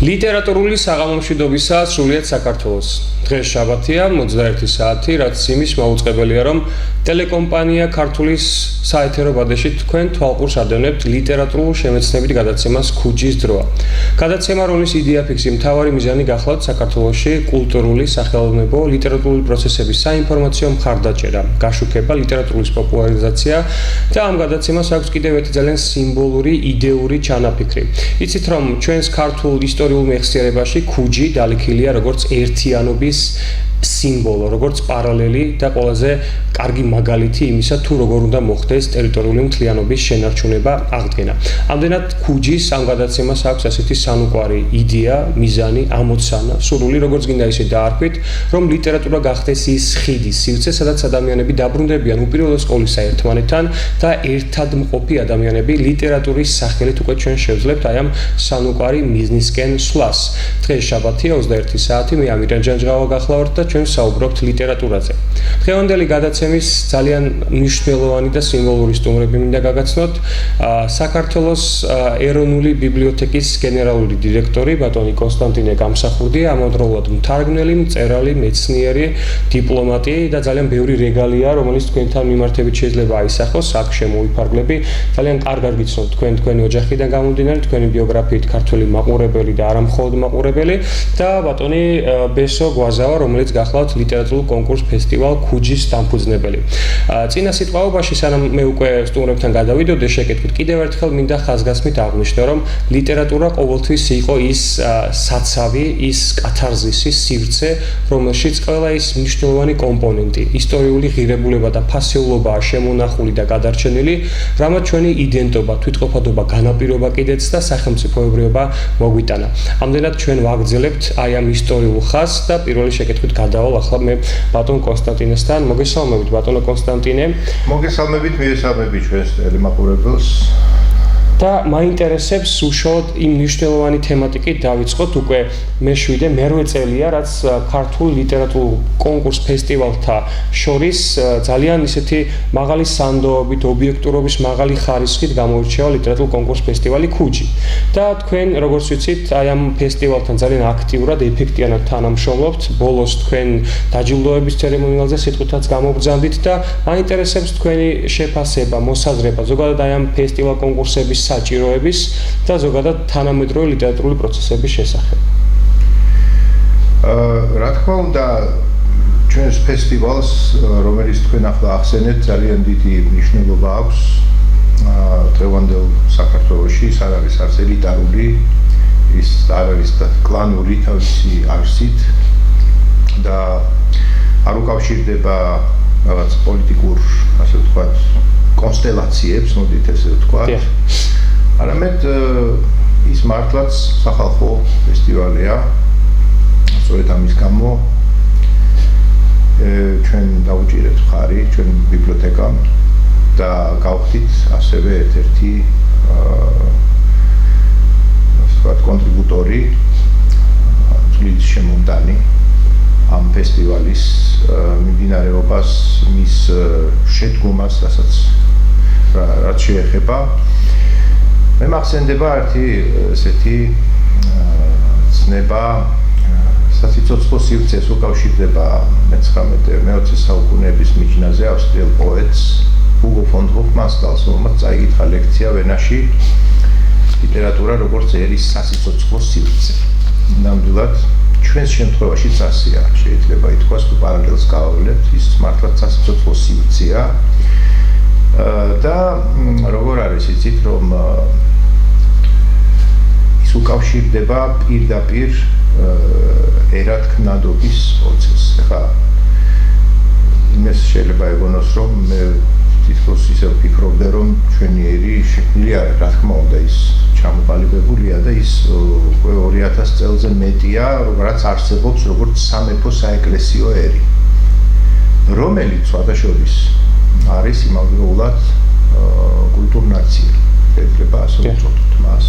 ლიტერატურული საღამომშვიდობისა სრულიად საქართველოს. დღეს შაბათია 21 საათი, რაც იმის მაუწყებელია, რომ ტელეკომპანია ქართულის საეთერო ბადეში თქვენ თვალყურს ადევნებთ ლიტერატურულ შემეცნებით გადაცემას ქუჯის დროა. გადაცემა, რომლის იდეა ფიქსი მთავარი მიზანი გახლავთ საქართველოში კულტურული, სახელოვნებო, ლიტერატურული პროცესების საინფორმაციო მხარდაჭერა, გაშუქება, ლიტერატურის პოპულარიზაცია და ამ გადაცემას აქვს კიდევ ერთი ძალიან სიმბოლური, იდეური ჩანაფიქრი. იცით, რომ ჩვენს ქართულ ისტორიულ მეხსიერებაში ქუჯი დალექილია როგორც ერთიანობის სიმბოლო, როგორც პარალელი და ყველაზე კარგი მაგალითი იმისა, თუ როგორ უნდა მოხდეს ტერიტორიული მთლიანობის შენარჩუნება, აღდგენა. ამდენად ქუჯის ამ გადაცემას აქვს ასეთი სანუკვარი იდეა, მიზანი, ამოცანა, სურვილი, როგორც გინდა ისე დაარქვით, რომ ლიტერატურა გახდეს ის ხიდი, სივრცე, სადაც ადამიანები დაბრუნდებიან უპირველეს ყოვლისა ერთმანეთთან და ერთად მყოფი ადამიანები ლიტერატურის სახელით უკვე ჩვენ შევძლებთ აი ამ სანუკვარი მიზნისკენ სვლას. დღეს შაბათია 21 საათი, მე ამირან ჯანჯღავა გახლავართ და ჩვენ საუბრობთ ლიტერატურაზე. დღევანდელი გადაცემის ძალიან მნიშვნელოვანი და სიმბოლური სტუმრები მინდა გაგაცნოთ საქართველოს ეროვნული ბიბლიოთეკის გენერალური დირექტორი ბატონი კონსტანტინე გამსახურდია, ამავდროულად მთარგმნელი, მწერალი, მეცნიერი, დიპლომატი და ძალიან ბევრი რეგალია, რომელიც თქვენთან მიმართებით შეიძლება აისახოს, აქ შემოვიფარგლები. ძალიან კარგად გიცნობთ თქვენი ოჯახიდან გამომდინარე, თქვენი ბიოგრაფიით ქართველი მაყურებელი და არა მხოლოდ მაყურებელი და ბატონი ბესო გვაზავა, რომელიც გახლავთ ლიტერატურულ კონკურს ფესტივალ ქუჯის დამფუძნებელი. წინა სიტყვაობაში, სანამ მე უკვე სტუმრებთან გადავიდოდე, შეკეთებით კიდევ ერთხელ მინდა ხაზგასმით აღვნიშნო, რომ ლიტერატურა ყოველთვის იყო ის საცავი, ის კათარზისი, სივრცე, რომელშიც ყველა ის მნიშვნელოვანი კომპონენტი, ისტორიული ღირებულება და ფასეულობაა შემონახული და გადარჩენილი, რამაც ჩვენი იდენტობა, თვითყოფადობა, განაპირობა კიდეც და სახელმწიფოებრიობა მოგვიტანა. ამდენად ჩვენ ვაგრძელებთ აი ამ ისტორიულ ხაზს და პირველი შეკეთებით გადავალ ახლა მე ბატონ კონსტანტინესთან. მოგესალმებით ბატონო კონსტანტინე. მოგესალმებით, მიესალმებით ჩვენს ტელემაყურებელს. და მაინტერესებს უშუალოდ იმ მნიშვნელოვანი თემატიკით დავიწყოთ უკვე მე-8 წელია, რაც ქართულ ლიტერატურულ კონკურს ფესტივალთა შორის ძალიან ისეთი მაღალი სანდოობით, ობიექტურობის მაღალი ხარისხით გამოირჩევა ლიტერატურულ კონკურს ფესტივალი ქუჯი. და თქვენ, როგორც ვიცით, აი ამ ფესტივალთან ძალიან აქტიურად, ეფექტიანად თანამშრომლობთ. ბოლოს თქვენ დაჯილდოების ცერემონიალზე სიტყვითაც გამობრძანდით და მაინტერესებს თქვენი შეფასება, მოსაზრება, ზოგადად აი ამ ფესტივალ კონკურსების საჭიროების და ზოგადად თანამედროვე ლიტერატურული პროცესების შესახებ. რა თქმა უნდა, ჩვენს ფესტივალს, რომელიც თქვენ ახლა ახსენეთ, ძალიან დიდი მნიშვნელობა აქვს დღევანდელ საქართველოში. ის არ არის არც ელიტარული, ის არ არის კლანური თავისი არსით და არ უკავშირდება რაღაც პოლიტიკურ, ასე ვთქვათ, კონსტელაციებს, მოდით ესე ვთქვათ. არამედ ის მართლაც სახალხო ფესტივალია. სწორედ ამის გამო ჩვენ დავუჭირეთ მხარი ჩვენ ბიბლიოთეკამ და გავხდით ასევე ერთ-ერთი ვთქვათ კონტრიბუტორი, წლის შემომდანი ამ ფესტივალის მიმდინარეობას, მის შედგომას, რაც შეეხება. მე მახსენდება ერთი ესეთი ცნება, სასიცოცხლო სივრცეს უკავშირდება მე-19 საუკუნეების მიჯნაზე ავსტრიელ პოეტს ჰუგო ფონ ჰოფმანსტალს, რომელმაც წაიკითხა ლექცია ვენაში ლიტერატურა როგორც ერის სასიცოცხლო სივრცე. ნამდვილად ჩვენს შემთხვევაშიც ასეა, შეიძლება ითქვას, თუ პარალელს გავავლებთ, ის მართლაც სასიცოცხლო სივრცეა. და როგორ არის იცით, რომ ის უკავშირდება პირდაპირ ერათქმნადობის პროცესს. ახლა იმას შეიძლება ეგონოს, რომ მე თითქოს ისე ვფიქრობდი, რომ ჩვენი ერი შექმნილია, რა თქმა უნდა, ის ჩამოყალიბებულია და ის 2000 წელზე მეტია, რაც არსებობს როგორც სამეფო საეკლესიო ერი, რომელიც სხვადასხვა არის იმავდროულად კულტურნაცია, შეიძლება ასე ვუწოდოთ მას.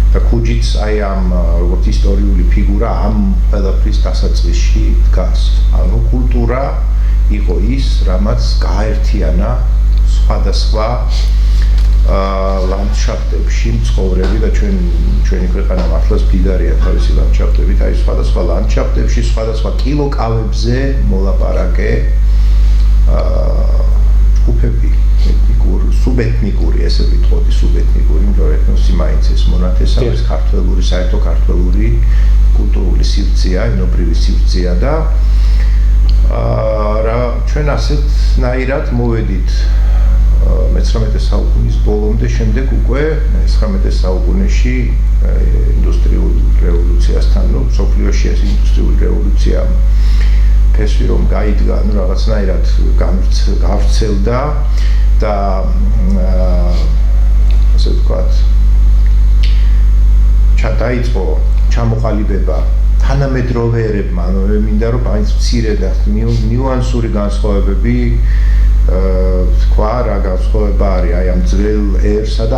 და ქუჯიც აი ამ როგორც ისტორიული ფიგურა ამ ყველაფრის დასაწყისში დგას. ანუ კულტურა იყო ის, რამაც გააერთიანა სხვადასხვა ლანდშაფტებში ლანდშაფტებში მცხოვრები და ჩვენი ქვეყანა მართლაც მდიდარია თავისი ლანდშაფტებით, აი სხვადასხვა ლანდშაფტებში, სხვადასხვა კილოკავებზე მოლაპარაკე ჯგუფები, სუბეთნიკური, ესე ვიტყოდი, სუბეთნიკური, იმიტომ რომ ეთნოსი მაინც ეს მონათესავეს ქართველური, საერთო ქართველური კულტურული სივრცეა, ენობრივი სივრცეა და რა ჩვენ ასეთნაირად მოვედით მე-19 საუკუნის ბოლომდე, შემდეგ უკვე 19 საუკუნეში ინდუსტრიული რევოლუციასთან, მსოფლიოში ეს ინდუსტრიული რევოლუცია ფესვი რომ გაიდგა, რაღაცნაირად გავრცელდა და ასე ვთქვათ, დაიწყო ჩამოყალიბება თანამედროვეერებმა, მე მინდა რომ მაინც მცირე და ნიუანსური განსხვავებები თქვა რა განსხვავება არის აი ამ ძველ ერსა და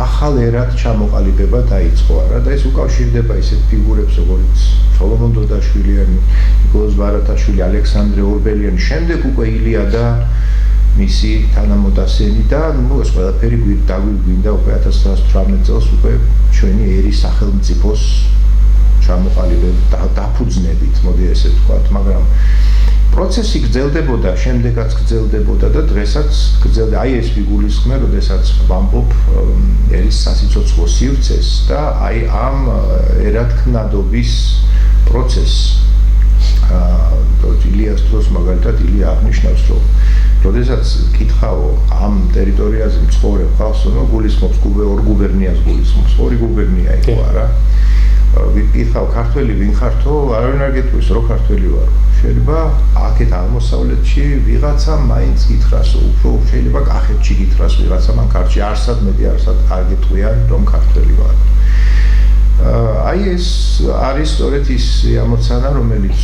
ახალ ერად ჩამოყალიბება დაიწყო არა და ეს უკავშირდება ისეთ ფიგურებს როგორც სოლომონ დოდაშვილი, ნიკოლოზ ბარათაშვილი, ალექსანდრე ორბელიანი, შემდეგ უკვე ილია და მისი თანამოდასენი და ეს ყველაფერი დაგვიგვინდა უკვე 1918 წელს უკვე ჩვენი ერის სახელმწიფოს ჩამოყალიბებით დაფუძნებით, მოდი ესე ვთქვათ, მაგრამ პროცესი გრძელდებოდა, შემდეგაც გრძელდებოდა და დღესაც გრძელდება. აი ეს ვიგულისხმე, როდესაც ვამბობ ერის სასიცოცხლო სივრცეს და აი ამ ერათქმნადობის პროცესს. ილიას დროს მაგალითად ილია აღნიშნავს, რომ როდესაც კითხავ ამ ტერიტორიაზე მცხოვრებ ხალხს, რომ გულისხმობს ორ გუბერნიას გულისხმობს, ორი გუბერნია იყო არა. ვიკითხავ ქართველი ვინ ხართო, არავინ არ გეტყვის რო ქართველი ვარ. შეიძლება აქეთ აღმოსავლეთში ვიღაცა მაინც გითხრას, უფრო შეიძლება კახეთში გითხრას ვიღაცა, მან ქართლში არსად მეტი არსად არ გეტყვიან რომ ქართველი ვარ. აი ეს არის სწორედ ის ამოცანა, რომელიც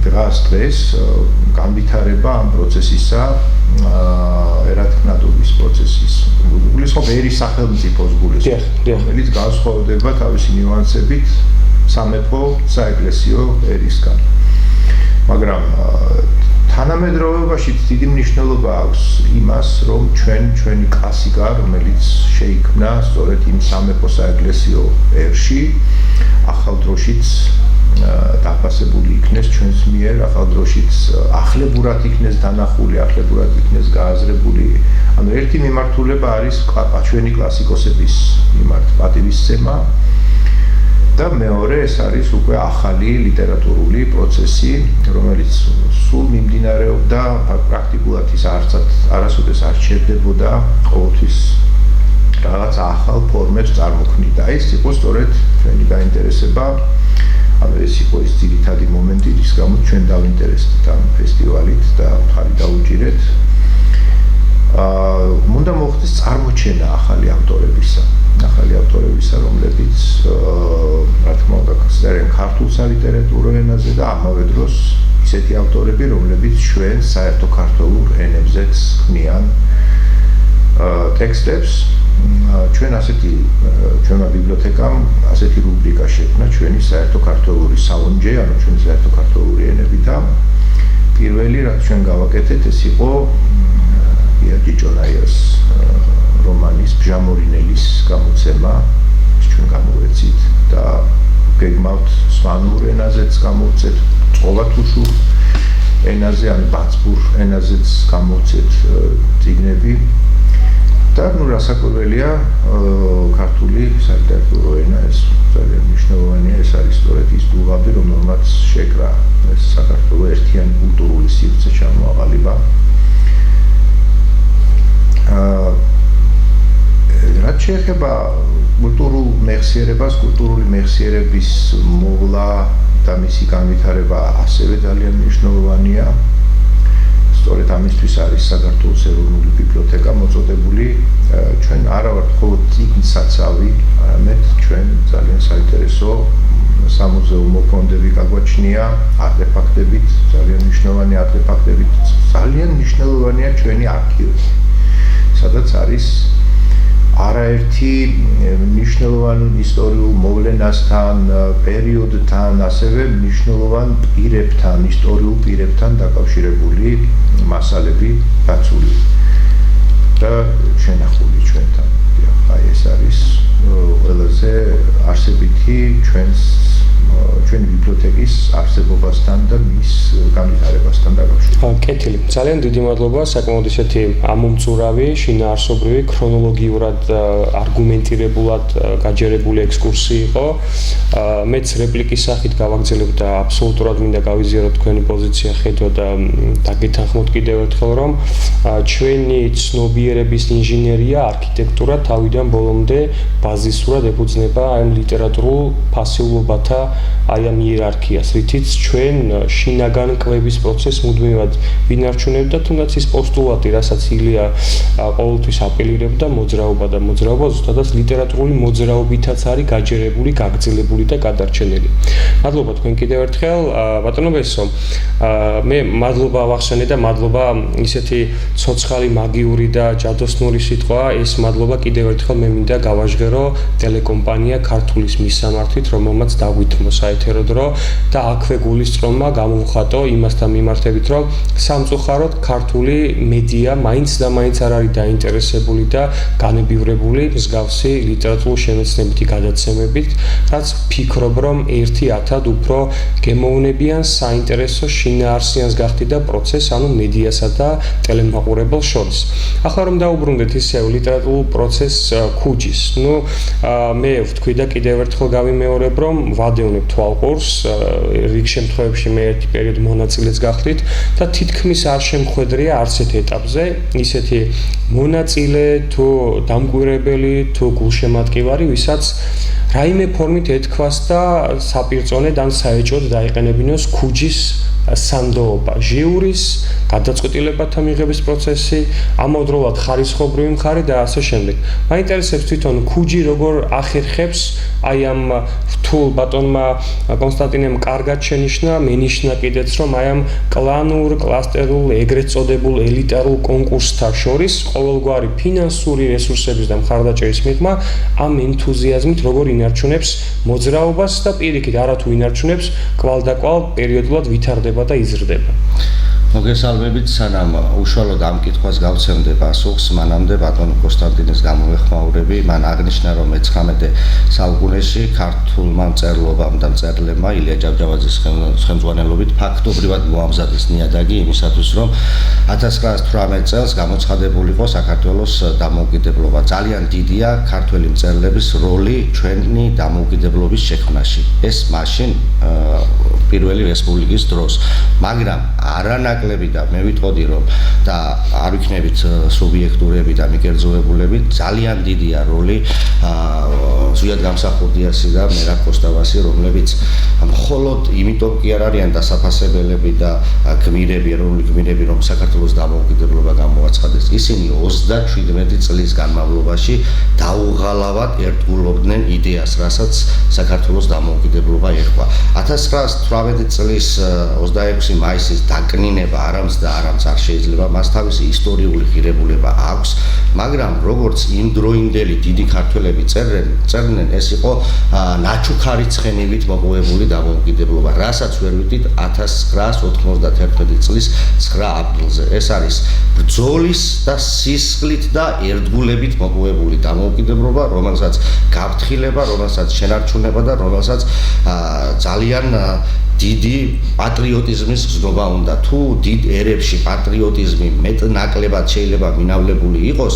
დღეს განვითარება ამ პროცესისა, ერათქმნადობის პროცესის. გულისხმობ ერის სახელმწიფოს გულისხმობ, რომელიც განსხვავდება თავისი ნიუანსებით სამეფო საეკლესიო ერისგან. მაგრამ თანამედროვეობაში დიდი მნიშვნელობა აქვს იმას, რომ ჩვენი კლასიკა, რომელიც შეიქმნა სწორედ იმ სამეფო საეკლესიო ერში, ახალ დროშიც დაფასებული იქნეს ჩვენს მიერ, ახალ დროშიც ახლებურად იქნეს დანახული, ახლებურად იქნეს გააზრებული. ანუ ერთი მიმართულება არის ჩვენი კლასიკოსების მიმართ პატივისცემა და მეორე ეს არის უკვე ახალი ლიტერატურული პროცესი, რომელიც სულ მიმდინარეობდა პრაქტიკულად ის არასოდეს არ ჩერდებოდა ყოველთვის რაღაც ახალ ფორმებს წარმოქმნიდა. ეს იყო სწორედ ჩვენი გაინტერესება, ანუ ეს იყო ის ძირითადი მომენტი, რის გამოც ჩვენ დავინტერესდით ამ ფესტივალით და ხარი დაუჭირეთ. უნდა მოხდეს წარმოჩენა ახალი ავტორებისა, რომლებიც რა თქმა უნდა წერენ ქართულ სალიტერატურო ენაზე და ამავე დროს ისეთი ავტორები, რომლებიც ჩვენ საერთო ქართულ ენებზეც ქმნიან ტექსტებს. ჩვენმა ბიბლიოთეკამ ასეთი რუბრიკა შექმნა ჩვენი საერთო ქართული საუნჯე, ანუ ჩვენი საერთო ქართული ენები და პირველი რაც ჩვენ გავაკეთეთ, ეს იყო ჭიჭონაიას რომანის ბჟამორინელის გამოცემა, ჩვენ გამოვეცით და გეგმავთ სვანურ ენაზეც გამოვცეთ, წყობათუშურ ენაზე, ან ბაცბურ ენაზეც გამოვცეთ წიგნები. და რასაკვირველია, ქართული სალიტერატურო ენა ეს ძალიან მნიშვნელოვანია, ეს არის სწორედ ის დუღაბი, რომელმაც შეკრა ეს საქართველოს ერთიანი კულტურული სივრცე ჩამოაყალიბა. რაც შეეხება კულტურულ მეხსიერებას, კულტურული მეხსიერების მოვლა და მისი განვითარება ასევე ძალიან მნიშვნელოვანია. სწორედ ამისთვის არის საქართველოს ეროვნული ბიბლიოთეკა მოწოდებული. ჩვენ არა ვართ მხოლოდ წიგნსაცავი, არამედ ჩვენ ძალიან საინტერესო სამუზეუმო ფონდები გაგვაჩნია, არტეფაქტებით, ძალიან მნიშვნელოვანი არტეფაქტებით, ძალიან მნიშვნელოვანია ჩვენი არქივი, სადაც არის არაერთი მნიშვნელოვან ისტორიულ მოვლენასთან, პერიოდთან, ასევე მნიშვნელოვან პირებთან, ისტორიულ პირებთან დაკავშირებული მასალები დაცული და შენახული ჩვენთან. აი ეს არის მიზეზი ჩვენი ბიბლიოთეკის არსებობასთან და მის განვითარებასთან დაკავშირებით. კეთილი. ძალიან დიდი მადლობა, საკმაოდ ისეთი ამომწურავი, შინაარსობრივი, ქრონოლოგიურად არგუმენტირებულად გაჯერებული ექსკურსი იყო. მეც რეპლიკის სახით გავაგრძელებ და აბსოლუტურად მინდა გავიზიაროთ თქვენი პოზიცია, ხედვა და დაგეთანხმოთ კიდევ ერთხელ, რომ ჩვენი ცნობიერების ინჟინერია, არქიტექტურა თავიდან ბოლომდე ბაზისურად ეფუძნება ამ ლიტერატურულ ფასეულობათა აი ამ იერარქიას, რითიც ჩვენ შინაგან კვლევის პროცესს მუდმივად ვინარჩუნებთ და თუნდაც ის პოსტულატი, რასაც ილია ყოველთვის აპელირებდა, მოძრაობა და მოძრაობა ზუსტადაც ლიტერატურული მოძრაობითაც არის გაჯერებული, გაგრძელებული და გადარჩენილი. მადლობა თქვენ კიდევ ერთხელ, ბატონო ბესო. მე მადლობა ვახსენე და მადლობა ისეთი ცოცხალი, მაგიური და ჯადოსნური სიტყვა, ეს მადლობა კიდევ ერთხელ მე მინდა გავაჟღერო ტელეკომპანია ქართულის მისამართით, რომელმაც დაგვითმო საეთერო დრო და აქვე გულისწყრომა გამოვხატო იმასთან მიმართებით, რომ სამწუხაროდ ქართული მედია მაინც და მაინც არ არის დაინტერესებული და განებივრებული მსგავსი ლიტერატურულ შემეცნებითი გადაცემებით, რაც ფიქრობ, რომ 1-1000 უფრო გემოვნებიან საინტერესო შინაარსიანს გახდი და პროცესს, ანუ მედიასა და ტელემაყურებელს შორის. ახლა რომ დაუბრუნდეთ ისევ ლიტერატურულ პროცესს ქუჯის. მე ვთქვი და კიდევ ერთხელ გავიმეორებ, რომ ვადევნებ თვალყურს, რიგ შემთხვევებში მე ერთი პერიოდი მონაწილეც გახდით და თითქმის არ შემხვედრია არც ერთ ეტაპზე ისეთი მონაწილე თუ დამკვირვებელი თუ გულშემატკივარი, ვისაც რაიმე ფორმით ეთქვას და საპირწონედ ან საეჭვოდ დაეყენებინოს ქუჯის სანდოობა, ჟიურის გადაწყვეტილებათა მიღების პროცესი, ამავდროულად ხარისხობრივი მხარე და ასე შემდეგ. მაინტერესებს თვითონ ქუჯი როგორ ახერხებს აი ამ რთულ ბატონმა კონსტანტინემ კარგად შენიშნა, მენიშნა კიდეც, რომ აი ამ კლანურ, კლასტერულ, ეგრეთ წოდებულ ელიტარულ კონკურსთა შორის ყოველგვარი ფინანსური რესურსების და მხარდაჭერის მიღმა ამ ენთუზიაზმით როგორ ინარჩუნებს მოძრაობას და პირიქით არათუ ინარჩუნებს კვალდაკვალ პერიოდულად ვითარდება და იზრდება. მოგესალმებით, სანამ უშუალოდ ამ კითხვას გავცემდე პასუხს, მანამდე ბატონ კონსტანტინეს გამოვეხმაურები, მან აღნიშნა, რომ 19 საუკუნეში ქართულმა მწერლობამ და მწერლებმა ილია ჭავჭავაძის ხელმძღვანელობით ფაქტობრივად მოამზადეს ნიადაგი იმისათვის, რომ 1918 წელს გამოცხადებულიყო საქართველოს დამოუკიდებლობა. ძალიან დიდია ქართველი მწერლების როლი ჩვენი დამოუკიდებლობის შექმნაში. ეს მაშინ პირველი რესპუბლიკის დროს, მაგრამ არანაკლები და მე ვიტყოდი, რომ და არ ვიქნებით სუბიექტურები და მიკერძოებულები, ძალიან დიდია როლი ზვიად გამსახურდიასი და მერაბ კოსტავასი, რომლებიც მხოლოდ იმიტომ კი არ არიან დასაფასებელები და გმირები, ეროვნული გმირები, რომ საქართველოს დამოუკიდებლობა გამოაცხადეს. ისინი 37 წლის განმავლობაში დაუღალავად ერთგულობდნენ იდეას, რასაც საქართველოს დამოუკიდებლობა ერქვა. 1918 წლის 26 მაისის დაკნინება არამც და არამც არ შეიძლება, მას თავისი ისტორიული ღირებულება აქვს, მაგრამ როგორც იმდროინდელი დიდი ქართველები წერდნენ, ეს იყო ნაჩუქარი ცხენივით მოპოვებული დამოუკიდებლობა, რასაც ვერ ვიტყვით 1991 წლის 9 აპრილზე. ეს არის ბრძოლის და სისხლით და ერთგულებით მოპოვებული დამოუკიდებლობა, რომელსაც გაფრთხილება, რომელსაც შენარჩუნება და რომელსაც ძალიან დიდი პატრიოტიზმის გზნობა უნდა. თუ დიდ ერებში პატრიოტიზმი მეტ-ნაკლებად შეიძლება მინავლებული იყოს,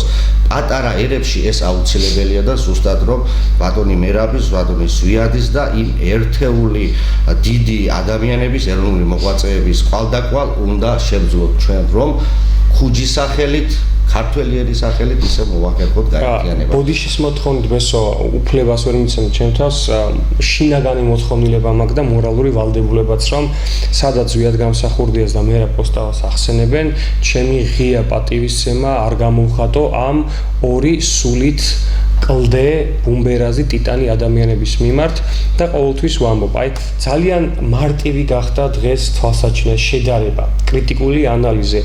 პატარა ერებში ეს აუცილებელია და ზუსტად რომ ბატონი მერაბის, ბატონი ზვიადის და იმ ერთეული დიდი ადამიანების, ეროვნული მოღვაწეების კვალდაკვალ უნდა შევძლოთ ჩვენ, რომ ქუჯის სახელით ქართველიერის სახელით ისე მოვახერხოთ გაერთიანება. ბოდიშის მოთხოვნით ბესო უფლებას ვერ მიცემთ ჩემთავს, შინაგანი მოთხოვნილება მაქვს და მორალური ვალდებულებაც, რომ სადაც ზვიად გამსახურდიას და მერაბ კოსტავას ახსენებენ, ჩემი ღია პატივისცემა არ გამოვხატო ამ ორი სულით კლდე, ბუმბერაზი, ტიტანი ადამიანების მიმართ და ყოველთვის ვამბობ, აი ძალიან მარტივი გახდა დღეს თვალსაჩინო შედარება, კრიტიკული ანალიზი.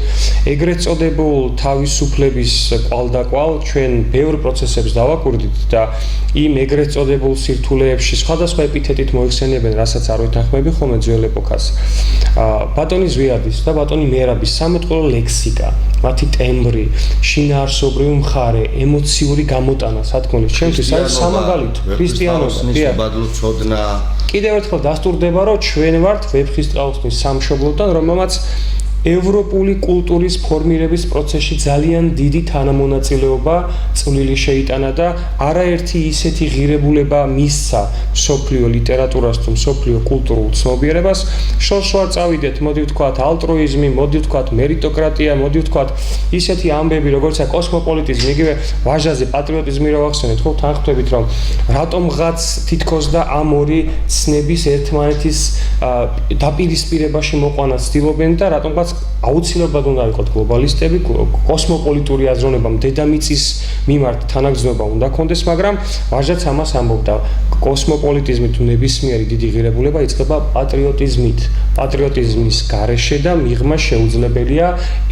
ეგრეთ წოდებულ თავისუფლების კვალდაკვალ ჩვენ ბევრ პროცესებს დავაკვირდით და იმ ეგრეთ წოდებულ სირთულეებში სხვადასხვა ეპითეტით მოიხსენიებენ, რასაც არ ვეთანხმები ხოლმე ძველ ეპოქას. ბატონი ზვიადის და ბატონი მერაბის სამეთყოლო ლექსიკა, მათი ტემბრი, შინაარსობრივი მხარე, ემოციური გამოტანა, თქმულით, ჩემთვის არის სამაგალითო ქრისტიანობა. უბადლო ცოდნა. კიდევ ერთხელ დასტურდება, რომ ჩვენ ვართ ვეფხისტყაოსნის სამშობლოდან, რომელმაც ევროპული კულტურის ფორმირების პროცესში ძალიან დიდი თანამონაწილეობა წვლილი შეიტანა და არაერთი ისეთი ღირებულება მისცა მსოფლიო ლიტერატურას თუ მსოფლიო კულტურულ ცნობიერებას. შორშوار წავიდეთ, მოდი ვთქვათ, ალტრუიზმი, მოდი ვთქვათ, მერიტოკრატია, მოდი ვთქვათ, ისეთი ამბები, როგორიცაა კოსმოპოლიტიზმი, იგივე ვაჟაზე პატრიოტიზმი რო ვახსენეთ, ხო, თანხმდებით, რომ რატომღაც თითქოს და ამ ორი ცნების ერთმანეთის დაპირისპირებაში მოყვანა ცდილობენ და რატომღაც აუცილებლად უნდა იყოს გლობალისტები, კოსმოპოლიტური აზროვნება, დედამიწის მიმართ თანაგრძნობა უნდა კონდეს, მაგრამ ვაჟაც ამას ამბობდა, კოსმოპოლიტიზმი თუ ნებისმიერი დიდი ღირებულება იწყება პატრიოტიზმით. პატრიოტიზმის გარეშე და მიღმა შეუძლებელია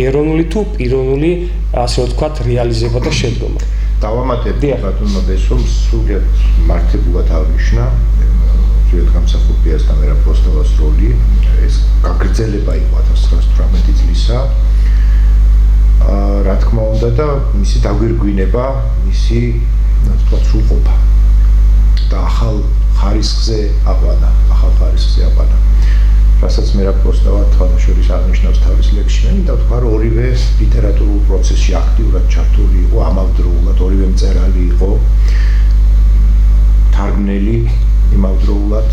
ეროვნული თუ პიროვნული, ასე ვთქვათ, რეალიზება და შედგომა. დავამატებ ბატონო ბესომ სრულიად მართებულად აღნიშნა სრულიად გამსახურდია და მერა პოსტოვას როლი ეს გაგრძელება იყო 1918 წლისა რა თქმა უნდა და მისი დაგვირგვინება მისი თქვა სრულყოფა და ახალ ხარისხზე აყვანა რასაც მერა პოსტოვა თვალშორის აღნიშნავს თავის ლექსში და თქვა რომ ორივე ლიტერატურულ პროცესში აქტიურად ჩართული იყო ამავდროულად ორივე მწერალი იყო თარგმნელი იმავდროულად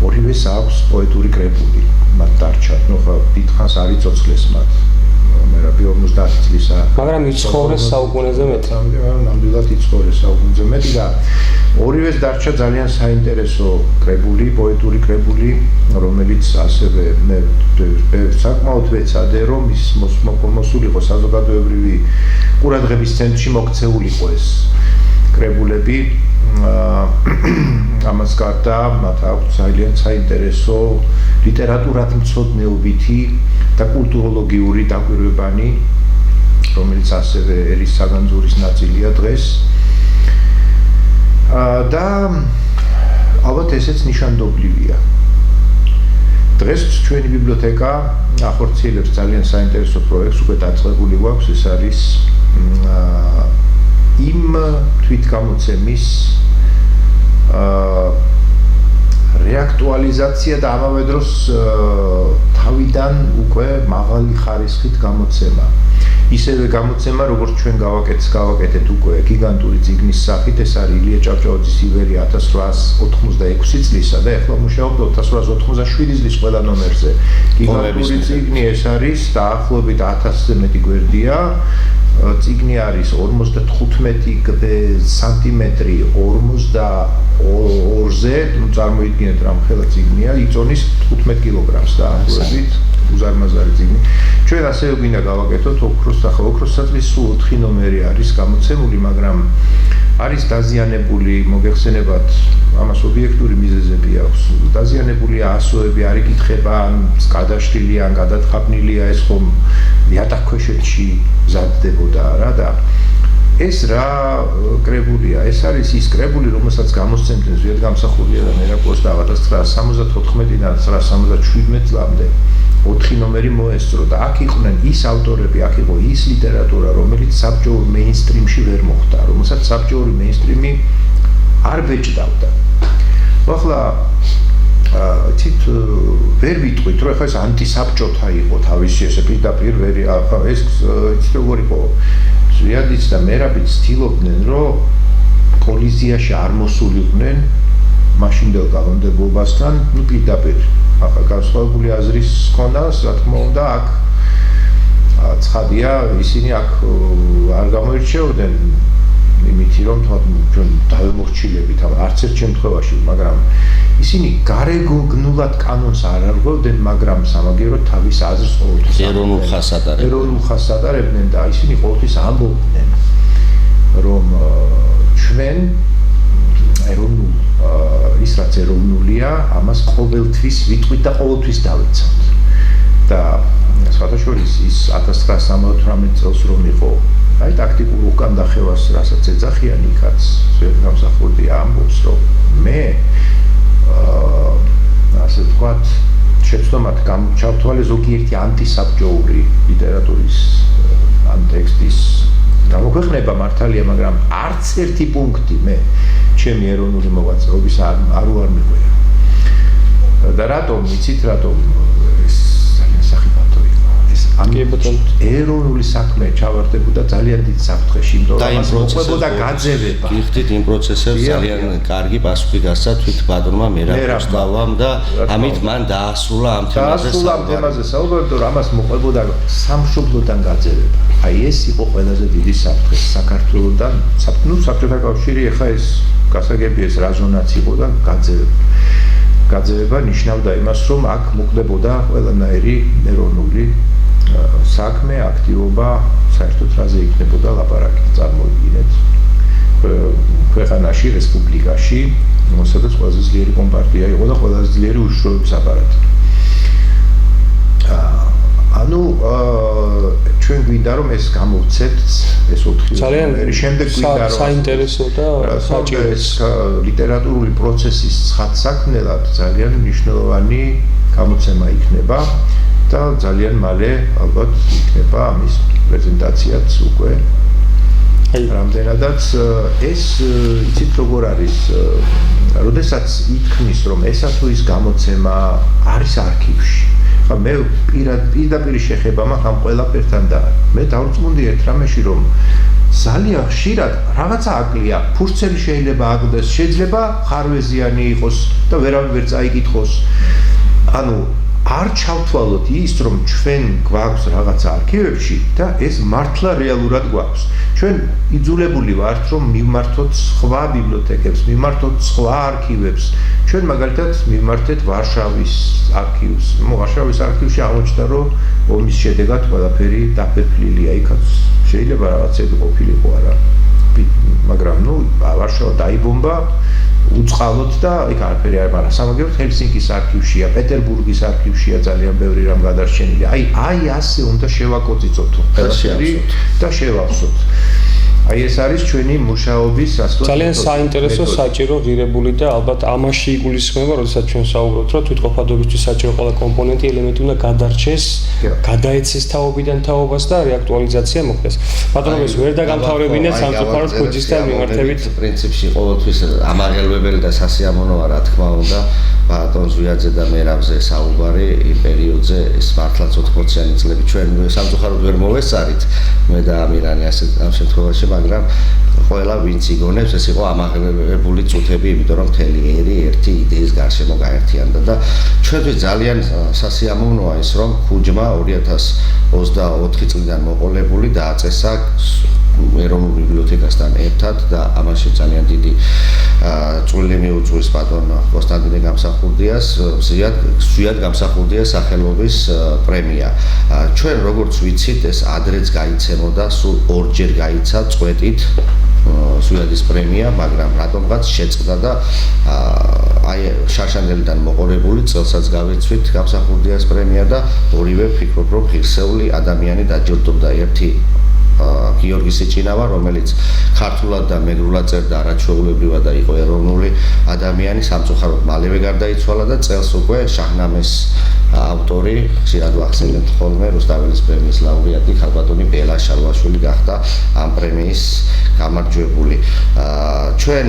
ორივეს აქვს პოეტური კრებული მათ დარჩათ ნუ ხო დიდხანს არ იცოცხლეს მათ მერა 50 წლისა მაგრამ იცხოვრეს საუკუნეზე მეტი ნამდვილად იცხოვრეს საუკუნეზე მეტი და ორივეს დარჩა ძალიან საინტერესო კრებული პოეტური კრებული რომელიც ასევე მე საკმაოდ ვეცადე რომ ის მოსულიყო საზოგადოებრივი ყურადღების ცენტრში მოქცეულიყო ეს კრებულები ამას გარდა მათ აქვს ძალიან საინტერესო ლიტერატურათმცოდნეობითი და კულტუროლოგიური დაკვირვებანი რომელიც ასევე ერის საგანძურის ნაწილია დღეს და ალბათ ესეც ნიშანდობლივია დღეს ჩვენი ბიბლიოთეკა ახორციელებს ძალიან საინტერესო პროექტს უკვე დაწყებული გვაქვს ეს არის იმ თვითგამოცემის რეაქტუალიზაცია და ამავე დროს თავიდან უკვე მაღალი ხარისხით გამოცემა ისევე გამოცემა როგორც ჩვენ გავაკეთეთ უკვე გიგანტური წიგნის სახით ეს არის ილია ჭავჭავაძის ივერი 1886 წლისა და ეხლა მუშაობთ 1887 წლის ყველა ნომერზე გიგანტური წიგნი ეს არის დაახლოებით 1000-ზე მეტი გვერდია წიგნი არის 55 სანტიმეტრი 42-ზე, ну წარმოიდგინეთ რა მხელა წიგნია, იწონის 15 კილოგრამს დაახლოებით, უზარმაზარი წიგნი. ჩვენ ასევე გვინდა გავაკეთოთ ოქროს საწლის სულ 4 ნომერი არის გამოცემული, მაგრამ არის დაზიანებული, მოგეხსენებათ, ამას ობიექტური მიზეზები აქვს. დაზიანებული ასოები არ იკითხება, ან გადაშლილი, ან გადათხაბნილია ეს ხომ იატაკქვეშეთში მზადდებოდა რა და ეს რა კრებულია? ეს არის ის კრებული, რომელსაც გამოსცემდნენ ზედ გამსახურდია და მერა პოსტა 1974-დან 1977 წლამდე 4 ნომერი მოესწრო და აქ იყვნენ ის ავტორები, აქ იყო ის ლიტერატურა, რომელიც საბჭოურ მეინსტრიმში ვერ მოხვდა, რომელსაც საბჭოური მეინსტრიმი არ ბეჭდავდა. ახლა თით ვერ ვიტყვით, რომ ახლა ეს ანტისაბჭოთა იყო თავისი ესე პირდაპირ ვერ ახლა ეს იცი როგორ იყო ზვიადიც და მერაბიც ცდილობდნენ, რომ კოლიზიაში არ მოსულიყვნენ მაშინდელ კანონმდებლობასთან, ну პირდაპირ ახლა განსხვავებული აზრის ხონას, რა თქმა უნდა, აქ ცხადია, ისინი აქ არ გამოირჩეოდნენ იმითი, რომ ჩვენ დავემორჩილებით არც ერთ შემთხვევაში, მაგრამ ისინი გარეგნულად კანონს არ არღვევდნენ, მაგრამ სამაგიეროდ თავის აზრს ყოველთვის ეროვნულ ხასს ატარებდნენ და ისინი ყოველთვის ამბობდნენ, რომ ჩვენ ეროვნულ ის რაც ეროვნულია, ამას ყოველთვის ვიტყვით და ყოველთვის დავიცავთ. და სხვადასხვა ის 1978 წელს რომ იყო აი ტაქტიკურ უკანდახევას, რასაც ეძახიან იქაც, ზედ გამსახურდია ამბობს, რომ მე ასე ვთქვათ, შეცდომად ჩავთვალე ზოგიერთი ანტისაბჭოური ლიტერატურის ან ტექსტის გამოქვეყნება მართალია, მაგრამ არც ერთი პუნქტი მე ჩემი ეროვნული მოღვაწეობის არ მიყვია. და რატომ იცით, რატომ ეს ძალიან სახიფათო იყო. ეს ეროვნული საქმე ჩავარდებოდა ძალიან დიდ საფრთხეში, იმიტომ რომ მას მოყვებოდა გაძევება. გიხდით იმ პროცესებს ძალიან კარგი პასუხი გასცა თვით ბატონმა მერაბოსტავამ და ამით მან დაასრულა ამ თემაზე საუბარი, რომ ამას მოყვებოდა სამშობლოდან გაძევება. აი ეს იყო ყველაზე დიდი საფრთხე საქართველოსთან. საბჭოთა კავშირი ახლა ეს გასაგებია, ეს რაზონაც იყო და გაძევება ნიშნავდა იმას, რომ აქ მოხდებოდა ყველანაირი ეროვნული საქმე, აქტივობა, საერთოდ რაზე იქნებოდა ლაპარაკი, წარმოიდგინეთ. ქვეყანაში, რესპუბლიკაში, სადაც ყველაზე ძლიერი კომპარტია იყო და ყველაზე ძლიერი უშუალოების აპარატი. ანუ ჩვენ გვინდა რომ ეს გამოვცეთ, ეს 4 ძალიან შემდეგ გვინდა რომ საინტერესო და საჭირო ლიტერატურული პროცესის ცხადსაქმნელად ძალიან მნიშვნელოვანი გამოცემა იქნება და ძალიან მალე ალბათ იქნება ამის პრეზენტაციაც უკვე. რამდენადაც ეს იცით როგორ არის, როდესაც ითქმის რომ ესა თუ ის გამოცემა არის არქივში. ხა მე პირდაპირ შეხება მაქვს ამ ყველაფერთან და მე დავწმუნდი ერთ რამეში რომ ძალიან ხშირად რაღაცა აკლია, ფურცელი შეიძლება აკლდეს, შეიძლება ხარვეზიანი იყოს და ვერავინ ვერ წაიკითხოს. ანუ არ ჩავთვალოთ ის რომ ჩვენ გვაქვს რაღაცა არქივებში და ეს მართლა რეალურად გვაქვს. ჩვენ იძულებული ვართ რომ მივმართოთ სხვა ბიბლიოთეკებს, მივმართოთ სხვა არქივებს. ჩვენ მაგალითად მივმართეთ ვარშავის არქივს. ვარშავის არქივში აღმოჩნდა რომ ომის შედეგად ყველაფერი დაფერფლილია, იქაც შეიძლება რაღაცები ყოფილიყო არა. მაგრამ ვარშავა დაიბომბა უწყალოდ და იქ არაფერი არ, მაგრამ სამაგეროდ ჰელსინკის არქივშია, პეტერბურგის არქივშია ძალიან ბევრი რამ გადარჩენილი. აი ასე უნდა შევაკოწიწოთ ყველაფერი და შევავსოთ. აი ეს არის ჩვენი მუშაობის ასლად ძალიან საინტერესო, საჭირო, ღირებული და ალბათ ამაში იგულისხმება, როდესაც ჩვენ საუბრობთ, რომ თვითყოფადობისთვის საჭირო ყველა კომპონენტი, ელემენტი უნდა გადარჩეს, გადაეცეს თაობიდან თაობას და რეაქტუალიზაცია მოხდეს. ბატონო, ეს ვერ დაგამთავრებინეთ სამწუხაროდ ქუჯისთან მიმართებით. პრინციპში ყოველთვის ამაღელვებელი და სასიამოვნოა, რა თქმა უნდა, ბატონ ზვიაძე და მერაბზე საუბარი იმ პერიოდზე, ეს მართლაც 80-იანი წლები ჩვენ სამწუხაროდ ვერ მოვესწარით, მე და ამირანი ამ შემთხვევაში, მაგრამ ყველა ვინც იგონებს, ეს იყო ამაღლებული წუთები, იმიტომ რომ მთელი ერი ერთი იდეის გარშემო გაერთიანდა და ჩვენთვის ძალიან სასიამოვნოა ის, რომ ქუჯმა 2024 წლიდან მოყოლებული დააწესა ეროვნულ ბიბლიოთეკასთან ერთად და ამაში ძალიან დიდი წვლილი მიუძღვის ბატონ კონსტანტინე გამსახურდიას, ზვიად გამსახურდიას სახელობის პრემია. ჩვენ როგორც ვიცით, ეს ადრეც გაიცემოდა, სულ ორჯერ გაიცა წვეტით ზვიადის პრემია, მაგრამ რატომღაც შეწყდა და აი შარშანდელიდან მოყოლებული წელსაც გავეცვით გამსახურდიას პრემია და ორივე ვფიქრობ, რომ ღირსეული ადამიანი დაჯილდოვდა. ერთი გიორგი სიჭინავა, რომელიც ქართულად და მეგრულად წერდა არაჩვეულებრივად და იყო ეროვნული ადამიანი, სამწუხაროდ მალევე გარდაიცვალა და წელს უკვე შაჰნამეს ავტორი, ხშირად ვახსენებთ ხოლმე, რუსთაველის პრემიის ლაურეატი ქალბატონი ბელა შარვაშვილი გახდა ამ პრემიის გამარჯვებული. ჩვენ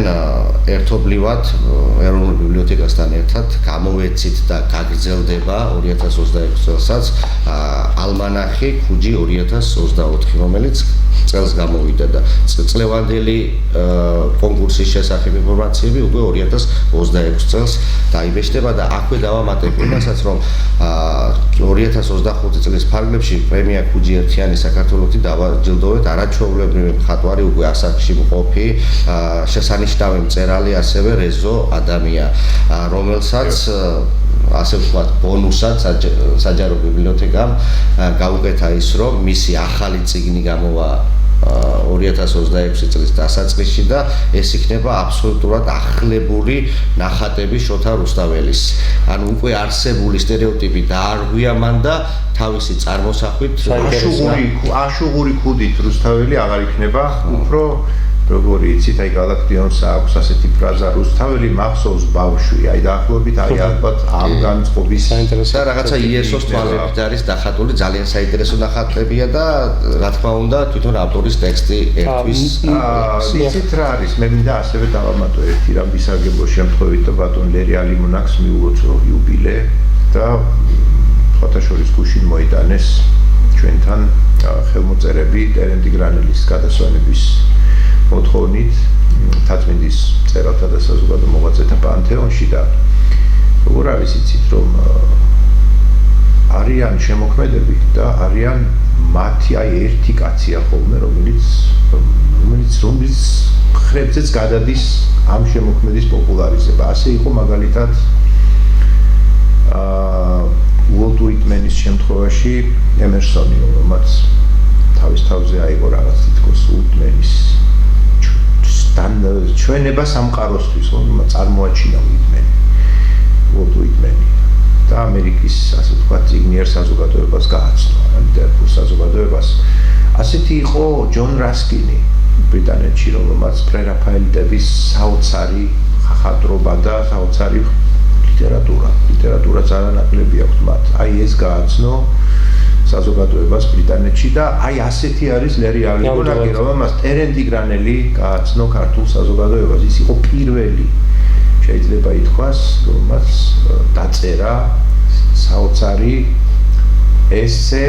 ერთობლივად ეროვნულ ბიბლიოთეკასთან ერთად გამოვეცით და გაგრძელდება 2026 წელსაც ალმანახი ქუჯი 2024, რომელიც წელს გამოვიდა და წლევანდელი კონკურსის შესახებ ინფორმაციები უკვე 2026 წელს დაიბეჭდება და აქვე დავამატებ იმასაც, რომ 2025 წლის ფარგლებში პრემია ქუჯი ერთიანი საქართველოში დავაჯილდოვეთ არაჩვეულებრივი მხატვარი, უკვე ასაკში მყოფი, შესანიშნავი მწერალი, ასევე რეზო ადამია, რომელსაც ასე ვთქვათ, ბონუსად საჯარო ბიბლიოთეკამ გაუკეთა ის, რომ მისი ახალი წიგნი გამოვა 2026 წლის დასაწყისში და ეს იქნება აბსოლუტურად ახლებული ნახატები შოთა რუსთაველის. ანუ უკვე არსებული სტერეოტიპი დაარღვია მან და თავისი წარმოსახვით აშუღური ქუდით რუსთაველი აღარ იქნება, უფრო როგორი იცით, აი გალაქტიონს აქვს ასეთი ფრაზა რუსთაველი მახსოვს ბავშვი, აი დაახლოებით აი ალბათ ამ განწყობის საინტერესო და რაღაცა იესოს თვალებით არის დახატული, ძალიან საინტერესო დახატებია და რა თქმა უნდა თვითონ ავტორის ტექსტი ერთვის იცით რა არის, მე მინდა ასევე დავამატო ერთი რამ ვისარგებლო შემთხვევით და ბატონ ლერი ალიმონაკს მიულოცო იუბილე და ფოტოშორის გუშინ მოიტანეს ჩვენთან ხელმოწერები ტერენტი გრანელის გადასვენების მოთხოვნით თათმინდის მწერალთა და საზოგადო მოღვაწეთა პანთეონში და როგორ არის იცით რომ არიან შემოქმედები და არიან მათი აი ერთი კაცია ხოლმე რომელიც ხრებზეც გადადის ამ შემოქმედის პოპულარიზება ასე იყო მაგალითად უოლტ უიტმენის შემთხვევაში ემერსონი რომელმაც თავის თავზე აიღო რაღაც თითქოს უიტმენის ჩვენება სამყაროსთვის რომ წარმოაჩინა უოლტ უიტმენი და ამერიკის ასე ვთქვათ ციგნიერ საზოგადოებას გააცნო ლიტერატურულ საზოგადოებას ასეთი იყო ჯონ რასკინი ბრიტანეთში რომელმაც პრერაფაელიტების საოცარი ხახადრობა და საოცარი ლიტერატურა ძალიანაკლები აქვს მათ აი ეს გააცნო საზოგადოებას ბრიტანეთში და აი ასეთი არის ლერი ალიმონაკი რომელმაც ტერენტი გრანელი გააცნო ქართულ საზოგადოებას ის იყო პირველი შეიძლება ითქვას რომელმაც დაწერა საოცარი ესე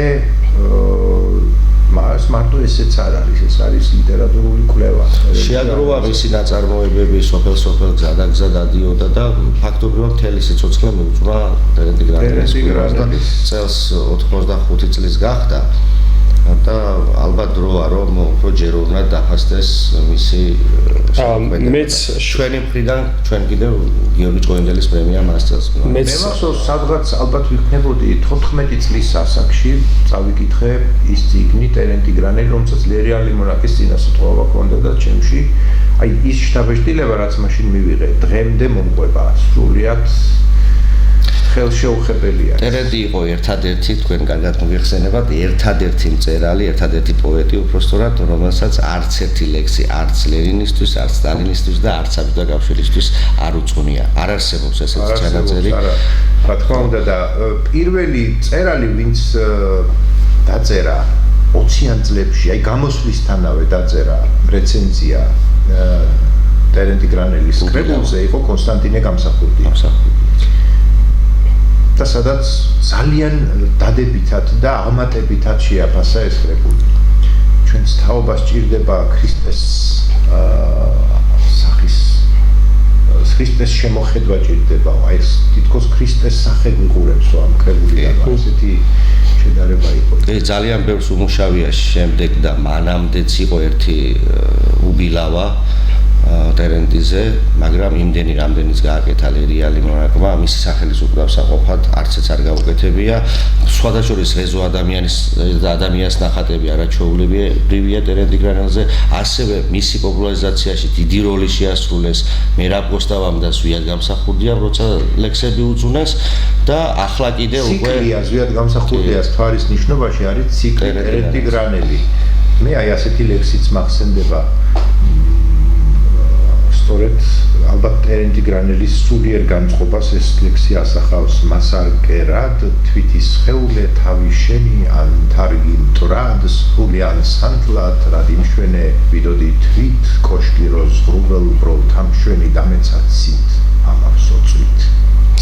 მას მარტო ესეც არ არის ეს არის ლიტერატურული კვლევა შეაგროვა მისი ნაწარმოებები სოფელ გზადაგზა დადიოდა და ფაქტობრივად მთელი სიცოცხლე მიუძღვა ტერენტი გრანელის წელს 85 წლის გახდა და ალბათ დროა რომ უფრო ჯერ უნდა დაფასდეს მისი მეც ჩვენი მხრიდან ჩვენ კიდევ გიორგი ჭკვენდელის პრემია მას წელს მე მახსოვს სადღაც ალბათ ვიქნებოდი 14 წლის ასაკში წავიკითხე ის ციგნი ტერენტი გრანელი რომელსაც ლერი ალიმონაკის წინასწყვეტობა ჰქონდა და ჩემში აი ის შთაბეჭდილება რაც მაშინ მივიღე დღემდე მომყვება სრულიად ხელშეუხებელია. ტერენტი იყო ერთადერთი თქვენ კარგად მოგეხსენებათ, ერთადერთი მწერალი, ერთადერთი პოეტი უბრალოდ რომელსაც არც ერთი ლექსი არც ლერინისტვის, არც სტალინისტვის და არც საბჭოთა კავშირისთვის არ უძღვნია. არ არსებობს ესეთი ჩანაწერი. რა თქმა უნდა და პირველი მწერალი ვინც დაწერა 20-იან წლებში, აი გამოსვლისთანავე დაწერა რეცენზია ტერენტი გრანელის კრებულზე იყო კონსტანტინე გამსახურდი. და სადაც ძალიან დადებითად და აღმატებითად შეაფასა ეს კრებული. ჩვენს თაობას ჭირდება ქრისტეს სახის ქრისტეს შემოხედვა ჭირდება. აი ეს თითქოს ქრისტეს სახე გვიყურებს ამ კრებულიდან. ასეთი შედარება იყო. ძალიან ბევრს უმუშავია შემდეგ და მანამდეც იყო ერთი უბილავა ტერენტიზე, მაგრამ იმდენი რამდენიც გააკეთა ლერი ალიმონაკმა, მისი სახელის უკრავსაყოფად არცეც არ გაუკეთებია. სხვადასხვა რეზო ადამიანის ნახატები არაჩვეულებრივია ტერენტი გრანელზე, ასევე მისი პოპულარიზაციაში დიდი როლი შეასრულეს მერაბ კოსტავამ და ზვიად გამსახურდიამ, როცა ლექსები უძუნეს და ახლა კიდე უკვე ციკლია ზვიად გამსახურდიას თვარის ნიშნობაში არის ციკლი ტერენტი გრანელი. მე აი ასეთი ლექსიც მახსენდება სწორედ ალბათ ტერენტი გრანელის სულიერ განწყობას ეს ლექსი ასახავს მასარკერად თვითის ხეულე თავი შენი ან თარგი მტრად სულიან სანთლად რადიმშვენე ვიდოდი თვით კოშკი როზღრუბელ ბროლ თამშვენი დამეცაცით ამავსოწვით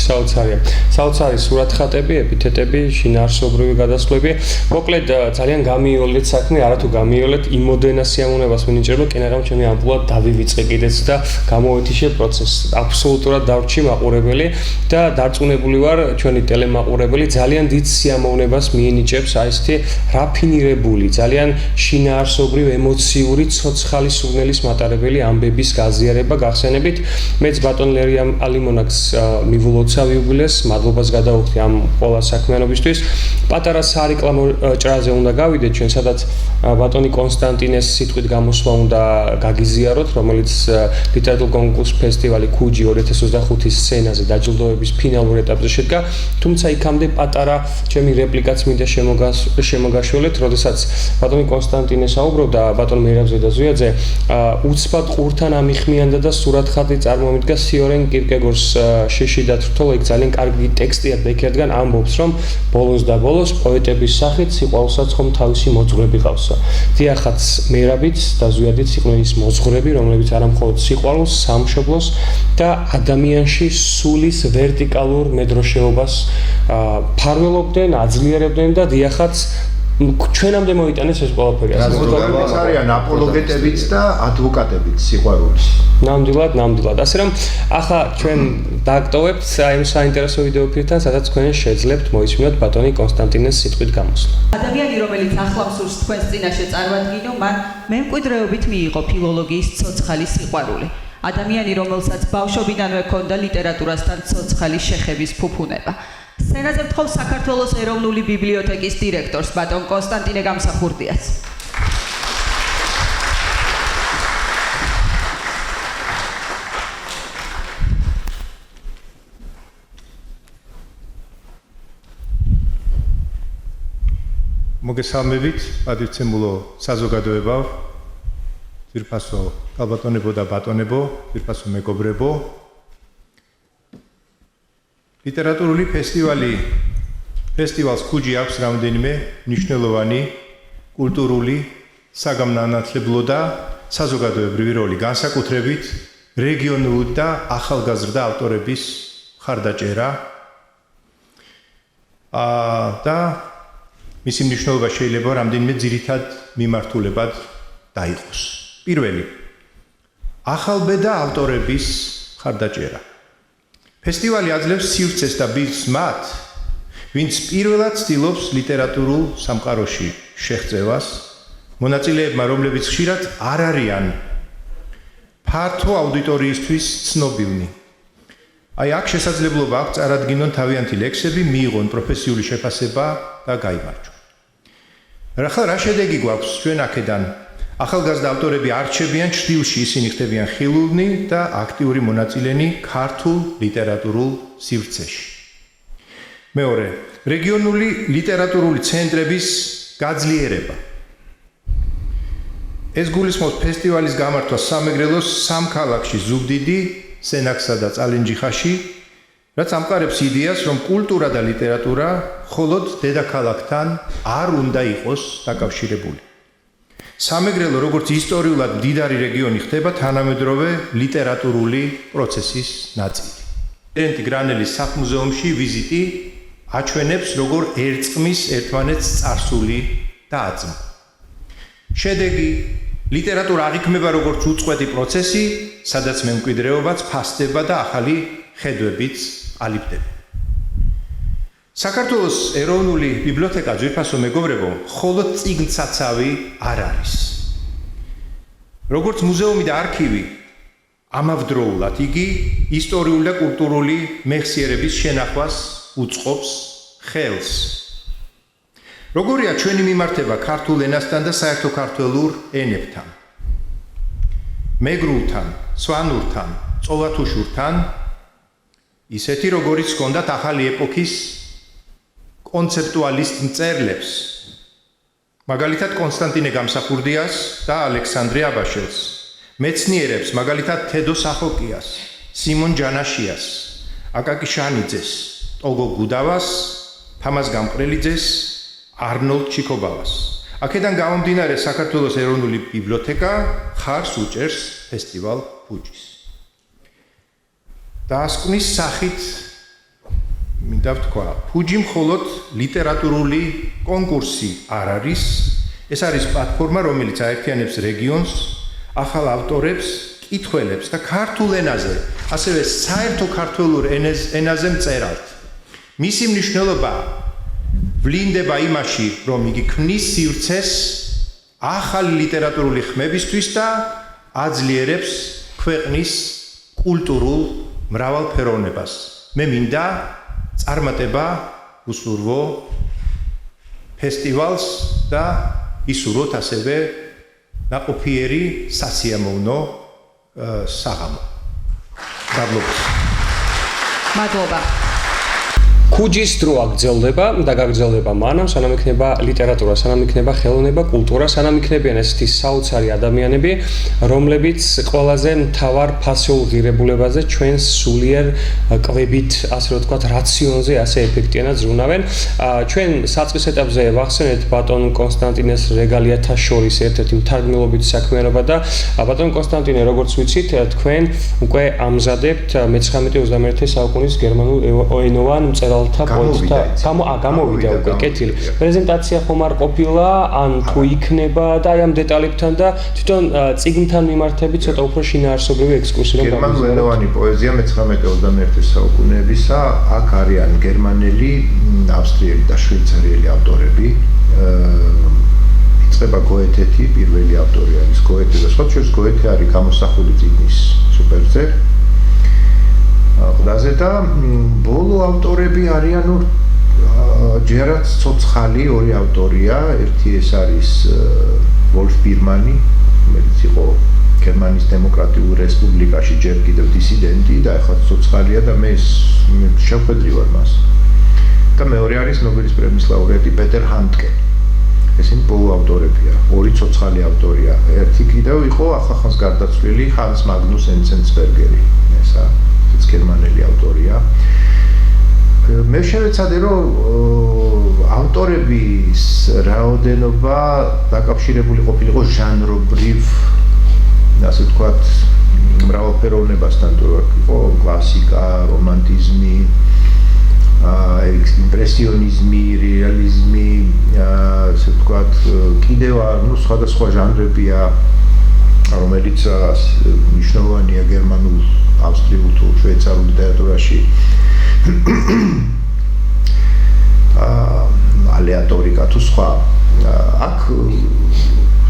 საოცარი სურათხატები, ეპითეტები, შინაარსობრივი გადასვლები. მოკლედ ძალიან გამიოლეთ საქმე, არათუ გამიოლეთ იმოდენა სიამოვნებას მინიჭება, კენაღამ ჩემი ამპულად დავივიწყე კიდეც და გამოვეთიშე პროცესს. აბსოლუტურად დავრჩი მაყურებელი და დარწმუნებული ვარ, ჩვენი ტელემაყურებელი ძალიან დიდ სიამოვნებას მიენიჭებს აი ესეთი რაფინირებული, ძალიან შინაარსობრივ ემოციური, ცოცხალი სურნელის მატარებელი ამბების გაზიარება გახსენებით. მეც ბატონ ლერი ალიმონაკს მივულოცავ 20 იუბილეს, მადლობას გადავუხდი ამ ყველა საქმიანობისთვის. პატარა სარეკლამო ჭრაზე უნდა გავიდეთ ჩვენ, სადაც ბატონი კონსტანტინეს სიტყვით გამოსვლა უნდა გაგიზიაროთ, რომელიც ლიტერატურულ კონკურს ფესტივალი ქუჯი 2025-ის სცენაზე დაჯილდოების ფინალურ ეტაპზე შედგა, თუმცა იქამდე პატარა ჩემი რეპლიკაც მინდა შემოგაშველეთ, როდესაც ბატონი კონსტანტინე საუბრობდა ბატონ მერაბზე და ზვიაძე, უცბად ყურთან ამიხმიანდა და სურათხატი წარმომიდგა სიორენ კირკეგორს შეში და თრთოლა, იქ ძალიან კარგი ტექსტია და იქ ერთგან ამბობს, რომ ბოლოს და ბოლოს პოეტების სახით სიყვარულსაც ხომ თავისი მოძღვრები ყავსა. დიახაც მერაბიც და ზვიადიც იყვნენ ის მოძღვრები, რომლებიც არა მხოლოდ სიყვარულს, სამშობლოს და ადამიანში სულის ვერტიკალურ მედროშეობას ფარველობდნენ, აძლიერებდნენ და დიახაც ჩვენამდე მოიტანეს ეს ყველაფერი. ეს არიან აპოლოგეტებიც და ადვოკატებიც სიყვარულის. ნამდვილად. ასე რომ ახლა ჩვენ დააგტოვებთ აი ამ საინტერესო ვიდეო ფილმთან, სადაც თქვენ შეძლებთ მოისმინოთ ბატონი კონსტანტინეს სიტყვით გამოსვლა. ადამიანი, რომელიც ახლა მსურს თქვენს წინაშე წარმოადგინო, მან მემკვიდრეობით მიიღო ფილოლოგიის ცოცხალი სიყვარული. ადამიანი, რომელსაც ბავშვობიდანვე ჰქონდა ლიტერატურასთან ცოცხალი შეხების ფუფუნება. სცენაზე ვთხოვ საქართველოს ეროვნული ბიბლიოთეკის დირექტორს ბატონ კონსტანტინე გამსახურდიას. მოგესალმებით, პატივცემულო საზოგადოებავ, ძვირფასო ალბატონებო და ბატონებო, ძვირფასო მეგობრებო. ლიტერატურული ფესტივალს ქუჯი აქვს რამდენიმე მნიშვნელოვანი კულტურული, საგანმანათლებლო და საზოგადოებრივი როლი, განსაკუთრებით რეგიონული და ახალგაზრდა ავტორების მხარდაჭერა და მისი მნიშვნელობა შეიძლება რამდენიმე ძირითად მიმართულებად დაიყოს. პირველი, ახალბედა ავტორების მხარდაჭერა. ფესტივალი აძლევს სივრცეს და ბიძს მათ, ვინც პირველად ცდილობს ლიტერატურულ სამყაროში შეღწევას, მონაწილეებმა, რომლებიც ხშირად არ არიან ფართო აუდიტორიისთვის ცნობილნი. აი აქ შესაძლებლობა აქვს წარადგინონ თავიანთი ლექსები, მიიღონ პროფესიული შეფასება და გაიმარჯვონ. რა შედეგი გვაქვს ჩვენ აქედან? ახალგაზრდა ავტორები არჩებიან ჭრილში, ისინი ხდებიან ხილულნი და აქტიური მონაწილენი ქართულ ლიტერატურულ სივრცეში. მეორე, რეგიონული ლიტერატურული ცენტრების გაძლიერება. ეს გულისხმობს ფესტივალის გამართვას სამეგრელოს სამ ქალაქში, ზუგდიდი, სენაქსა და წალენჯიხაში, რაც ამყარებს იდეას, რომ კულტურა და ლიტერატურა მხოლოდ დედაქალაქთან არ უნდა იყოს დაკავშირებული. სამეგრელო, როგორც ისტორიულად მდიდარი რეგიონი, ხდება თანამედროვე ლიტერატურული პროცესის ნაწილი. პრეზიდენტი გრანელის სახლ-მუზეუმში ვიზიტი აჩვენებს, როგორ ერწყმის ერთმანეთს წარსული და აწმყო. შედეგი, ლიტერატურა აღიქმება როგორც უწყვეტი პროცესი, სადაც მემკვიდრეობაც ფასდება და ახალი ხედვებიც ყალიბდება. საქართველოს ეროვნული ბიბლიოთეკა, ძვირფასო მეგობრებო, მხოლოდ წიგნსაცავი არ არის. როგორც მუზეუმი და არქივი, ამავდროულად იგი ისტორიული და კულტურული მეხსიერების შენახვას უწყობს ხელს. როგორია ჩვენი მიმართება ქართულ ენასთან და საერთო ქართველურ ენებთან? მეგრულთან, სვანურთან, წოვათუშურთან, ისეთი როგორიც ჰქონდათ ახალი ეპოქის კონცეპტუალისტ მწერლებს, მაგალითად კონსტანტინე გამსახურდიას და ალექსანდრე აბაშელს, მეცნიერებს, მაგალითად თედო სახოკიას, სიმონ ჯანაშიას, აკაკი შანიძეს, ტოგო გუდავას, თამაზ გამყრელიძეს, არნოლდ ჩიკობავას. აქედან გამომდინარე, საქართველოს ეროვნული ბიბლიოთეკა ხარს უჭერს ფესტივალ ქუჯის. დაასკვნის სახით მინდა ვთქვა, ქუჯი მხოლოდ ლიტერატურული კონკურსი არ არის, ეს არის პლატფორმა, რომელიც აერთიანებს რეგიონს, ახალ ავტორებს, კითხველებს და ქართულ ენაზე, ასევე საერთო ქართველურ ენაზე მწერალთ. მისი მნიშვნელობა ვლინდება იმაში, რომ იგი ქმნის სივრცეს ახალი ლიტერატურული ხმებისთვის და აძლიერებს ქვეყნის კულტურულ მრავალფეროვნებას. მე მინდა წარმატება უსურვო ფესტივალს და ისურვოთ ასევე ნაყოფიერი სასიამოვნო საღამო. გაბლობთ. მადლობა. ქუჯის დრო აგრძელდება და გაგრძელდება მანამ, სანამ იქნება ლიტერატურა, სანამ იქნება ხელოვნება, კულტურა, სანამ იქნებიან ესეთი საოცარი ადამიანები, რომლებიც ყველაზე მთავარ ფასეულ ღირებულებაზე ჩვენს სულიერ კვებით, ასე რომ ვთქვათ, რაციონზე ასე ეფექტიანად ზრუნავენ. ჩვენ საწყის ეტაპზე ვახსენეთ ბატონ კონსტანტინეს რეგალიათა შორის ერთ-ერთი მთარგმნელობით საქმიანობა და ბატონ კონსტანტინე, როგორც ვიცით, თქვენ უკვე ამზადებთ მე-19-21 საუკუნის გერმანულ ენოვან მწერალ გამოვიდა უკვე კეთილი. პრეზენტაცია ხომ არ ყოფილა, ან თუ იქნება და აი ამ დეტალებთან და თვითონ წიგნთან მიმართებით ცოტა უფრო შინაარსობრივი ექსკურსი რომ გერმანულენოვანი პოეზია მე-19-21 საუკუნეებისა, აქ არიან გერმანელი, ავსტრიელი და შვეიცარიელი ავტორები. იწყება გოეთეთი, პირველი ავტორი არის გოეთე და სხვა შორის გოეთე არის გამოსახული წიგნის სუპერზე. ყდაზე და ბოლო ავტორები არიან ჯერაც ცოცხალი ორი ავტორია, ერთი ეს არის ვოლფ ბირმანი, რომელიც იყო გერმანიის დემოკრატიულ რესპუბლიკაში ჯერ კიდევ დისიდენტი და ახლა ცოცხალია და მე შევხედრი ვარ მას. და მეორე არის ნობელის პრემიის ლაურეატი პეტერ ჰანდკე. ესენი ბოლო ავტორებია, ორი ცოცხალი ავტორია. ერთი კიდევ იყო ახლახანს გარდაცვლილი ჰანს მაგნუს ენცენცბერგერი. ესა გერმანელი ავტორია. მე შევეცადე რომ ავტორების რაოდენობა დაკავშირებული ყოფილიყო ჟანრობრივ, ასე ვთქვათ, მრავალფეროვნებასთან, თუ იყო კლასიკა, რომანტიზმი, იმპრესიონიზმი, რეალიზმი, ასე ვთქვათ, კიდევ სხვადასხვა ჟანრებია, რომელიც მნიშვნელოვანია გერმანულ, ავსტრიულ თუ შვეიცარიულ ლიტერატურაში. ალეატორიკა თუ სხვა. აქ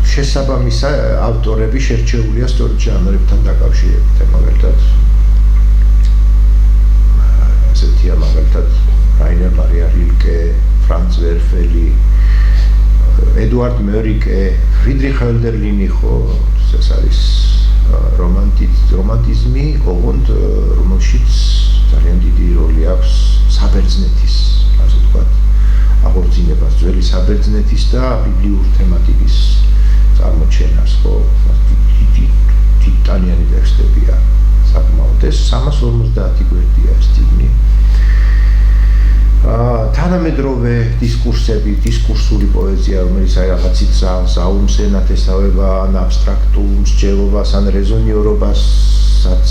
შესაბამისი ავტორები შერჩეულია სწორედ ჟანრებთან დაკავშირებით, მაგალითად ასეთია მაგალითად რაინერ მარია რილკე, ფრანც ვერფელი, ედუარდ მერიკე, ფრიდრიხ ჰოლდერლინი ხო, ეს არის რომანტიზმი, ოღონდ რომელშიც ძალიან დიდი როლი აქვს საბერძნეთის, ასე ვთქვათ, აღორძინებას, ძველი საბერძნეთის და ბიბლიურ თემატიკის წარმოჩენას, ხო, ტიტანიანი ტექსტებია საკმაოდ. ეს 350 გვერდია ეს წიგნი. თანამედროვე დისკურსები, დისკურსული პოეზია, რომელიც აი რაღაცით ზაუმს ენათესავება, ან აბსტრაქტულ მსჯელობას, ან რეზონიორობასაც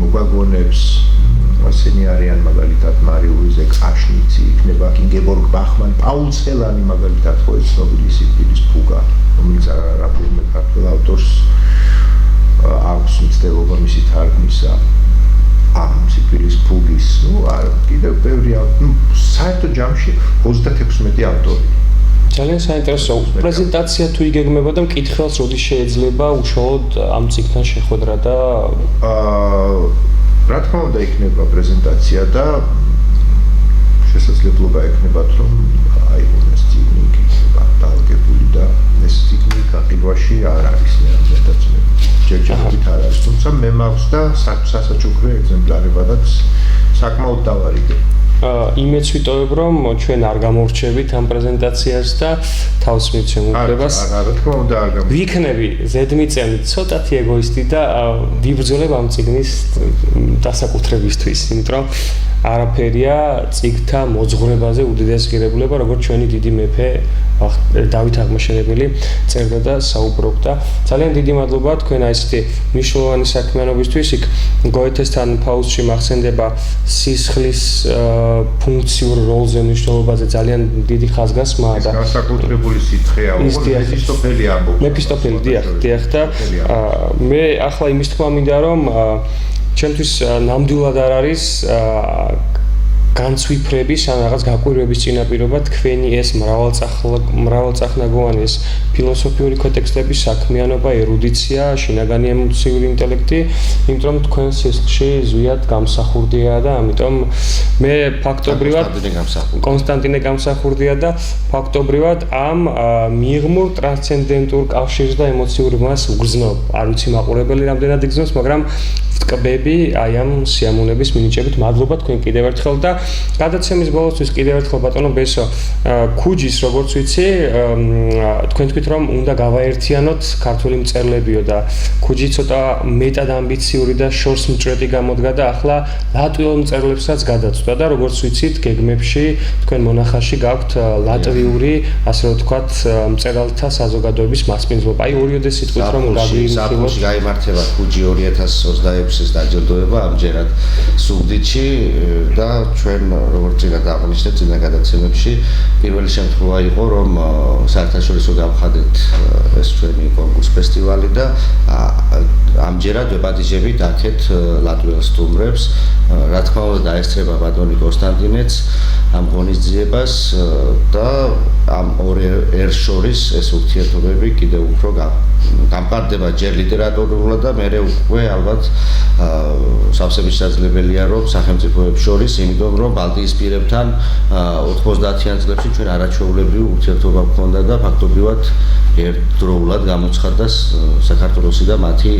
მოგვაგონებს. ასენი არიან მაგალითად მარი ლუიზე კაშნიცი, იქნება ინგებორგ ბახმანი, პაულ ცელანი მაგალითად ხო ეს ცნობილი სიკვდილის ფუგა, რომელიც რამდენიმე ქართველ ავტორს აქვს მცდელობა მისი თარგმნისა. ამ სიკვდილის ფუგის, კიდევ ბევრი, საერთოდ ჯამში 36 ავტორი. ძალიან საინტერესო პრეზენტაცია თუ იგეგმება და მკითხველს როდის შეიძლება უშუალოდ ამ წიგნთან შეხვედრა და რა თქმა უნდა იქნება პრეზენტაცია და შესაძლებლობა ექნებათ რომ აიღოს წიგნი იქნება დალაგებული და ეს წიგნი გაყიდვაში არ არის მეტად ჯერჯერობით არ არის, თუმცა მე მაქვს და სასაჩუქრე ეგზემპლარებადაც საკმაოდ დავარიგე. იმეც ვიტოვებ რომ ჩვენ არ გამორჩებით ამ პრეზენტაციას და თავს მივცემ უფლებას. რა თქმა უნდა არ გამორჩებით. ვიქნები ზედმიწევი ცოტათი ეგოისტი და ვიბრძოლებ ამ წიგნის დასაკუთრებისთვის, იმიტომ რომ არაფერია წიგთა მოძღვრებაზე უდიდეს ღირებულება, როგორც ჩვენი დიდი მეფე დავით აღმაშენებელი წერდა და საუბრობდა. ძალიან დიდი მადლობა თქვენ აი ესეთი მნიშვნელოვანი საქმიანობისთვის. იქ გოეთესთან ფაუსტში მახსენდება სისხლის ფუნქციურ როლზე მნიშვნელობაზე ძალიან დიდი ხაზგასმაა და განსაკუთრებული სითხეა, მეფისტოფელი ამბობს. მეფისტოფელი, დიახ და მე ახლა იმის თქმა მინდა რომ ჩემთვის ნამდვილად არ არის განცვიფრების ან რაღაც გაკვირვების წინაპირობა თქვენი ეს მრავალწახნაგოვანი ეს ფილოსოფიური კონტექსტების საქმიანობა, ერუდიცია, შინაგანი ემოციური ინტელექტი, იმიტომ რომ თქვენ სისხლში ზვიად გამსახურდია და ამიტომ მე ფაქტობრივად კონსტანტინე გამსახურდია და ფაქტობრივად ამ მიღმურ ტრანსცენდენტურ კავშირს და ემოციურ მას უგრძნობ. არ ვიცი მაყურებელი რამდენად იგრძნობს, მაგრამ ვტკბები აი ამ სიამოვნების მინიჭებით. მადლობა თქვენ კიდევ ერთხელ და გადაცემის ბოლოსთვის კიდევ ერთხელ ბატონო ბესო, ქუჯის როგორც ვიცი, თქვენ თქვით რომ უნდა გავაერთიანოთ ქართული მწერლებიო და ქუჯი ცოტა მეტად ამბიციური და შორს მჭრეტი გამოდგა და ახლა ლატვიურ მწერლებსაც გადაწყვეტა და როგორც ვიცით, გეგმებში თქვენ მონახაში გაქვთ ლატვიური, ასე რომ ვთქვათ, მწერალთა საზოგადოების მასპინძლობა. აი ორიოდე სიტყვით რომ გაგიმართება გაიმართება ქუჯი 2026-ის დაჯილდოება ამჯერად სუგდიდში და ჩვენ როგორც წინა დააღვნიშნეთ წინა გადაცემებში პირველი შემთხვევა იყო რომ საერთაშორისო გავხადეთ ეს ჩვენი კონკურს ფესტივალი და ამჯერად ვეპატიჟებით აქეთ ლატვიელ სტუმრებს. რა თქმა უნდა დაესწრება ბატონი კონსტანტინეც ამ ღონისძიებას და ამ ორ ერს შორის ეს ურთიერთობები კიდევ უფრო გამყარდება ჯერ ლიტერატურულად და მერე უკვე ალბათ სავსებით შესაძლებელია რომ სახელმწიფოებს შორის, იმიტომ რომ ბალტიისპირებთან 90-იან წლებში ჩვენ არაჩვეულებრივი ურთიერთობა გქონდა და ფაქტობრივად ერთდროულად გამოცხადდა საქართველოსი და მათი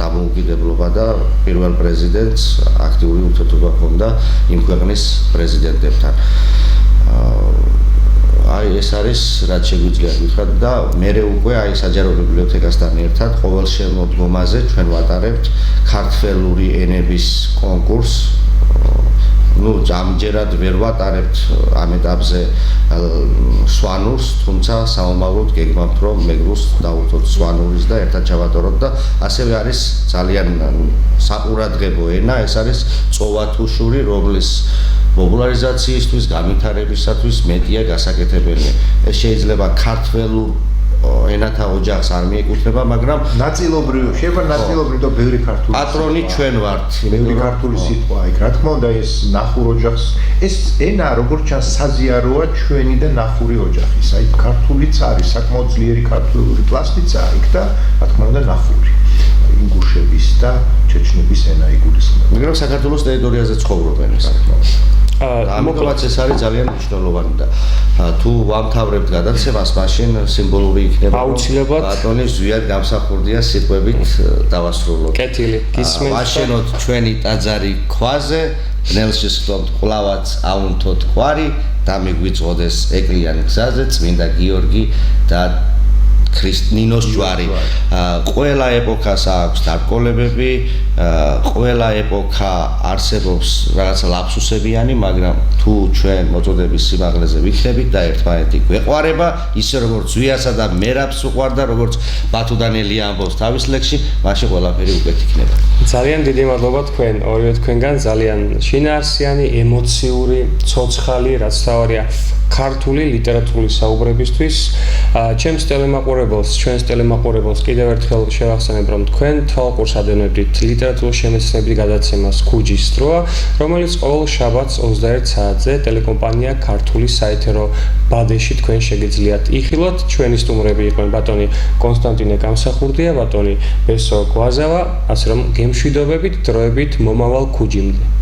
დამოუკიდებლობა და პირველ პრეზიდენტს აქტიური ურთიერთობა ჰქონდა იმ ქვეყნის პრეზიდენტებთან. აი ეს არის რაც შეგვიძლია გითხრათ და მერე უკვე აი საჯარო ბიბლიოთეკასთან ერთად ყოველ შემოდგომაზე ჩვენ ვატარებთ ქართველური ენების კონკურსს. ამჯერად ვერ ვატარებთ ამ ეტაპზე სვანურს, თუმცა საომავლოდ გეგმავთ რომ მეგრულს დავუწოთ სვანურის და ერთად ჩავატაროთ და ასევე არის ძალიან საყურადღებო ენა, ეს არის წოვათუშური, რომლის პოპულარიზაციისთვის, განვითარებისათვის მეტია გასაკეთებელი. ეს შეიძლება ქართველურ ენათა ოჯახს არ მიეკუთვნება, მაგრამ ნაწილობრივ შეიძლება ნაწილობრივ და ბევრი ქართული პატრონი ჩვენ ვართ. ბევრი ქართული სიტყვა იქ. რა თქმა უნდა ეს ნახურ ოჯახს ეს ენა როგორც ჩანს საზიაროა ჩვენი და ნახური ოჯახის. აი ქართულიც არის საკმაოდ ძლიერი ქართული პლასტიცაა იქ და რა თქმა უნდა ნახური. ინგუშების და ჩეჩნების ენა იგულისხმება. მაგრამ საქართველოს ტერიტორიაზე ცხოვრობენ ეს. ამიტომაც ეს არის ძალიან მნიშვნელოვანი და თუ ვამთავრებთ გადაცემას, მაშინ სიმბოლური იქნება აუცილებლად ბატონი ზვიად გამსახურდია სიტყვებით დავასრულოთ. კეთილი გისმენთ. ვაშენოთ ჩვენი ტაძარი ქვაზე, ნელში სხდომთ ყლავაც აუნთოთ ყვარი და მიგვიწოდეს ეკლიანი გზაზე წმინდა გიორგი და ნინოს ჯვარი. ყველა ეპოქას აქვს დარგკოლებები, ყველა ეპოქა არსებობს რაღაცა ლაფსუსებიანი, მაგრამ თუ ჩვენ მოწოდების სიმაღლეზე ვიქნებით და ერთმანეთი გვეყვარება, ისე როგორც ზვიასა და მერაბს უყვარდა, როგორც ბათუდანელი ამბობს თავის ლექსში, მაშინ ყველაფერი უკეთ იქნება. ძალიან დიდი მადლობა თქვენ, ორივე თქვენგან ძალიან შინაარსიანი, ემოციური, ცოცხალი, რაც თავარია ქართული ლიტერატურული საუბრებისთვის. ჩემს ტელემაყურებელს კიდევ ერთხელ შევახსენებ, რომ თქვენ თვალყურს ადევნებდით ლიტერატურულ შემეცნებითი გადაცემას ქუჯის დროა, რომელიც ყოველ შაბათს 21 საათზე ტელეკომპანია ქართული საეთერო ბადეში თქვენ შეგიძლიათ იხილოთ. ჩვენი სტუმრები იყვნენ ბატონი კონსტანტინე გამსახურდია, ბატონი ბესო გვაზავა, ასე რომ გემშვიდობებით დროებით მომავალ ქუჯიმდე.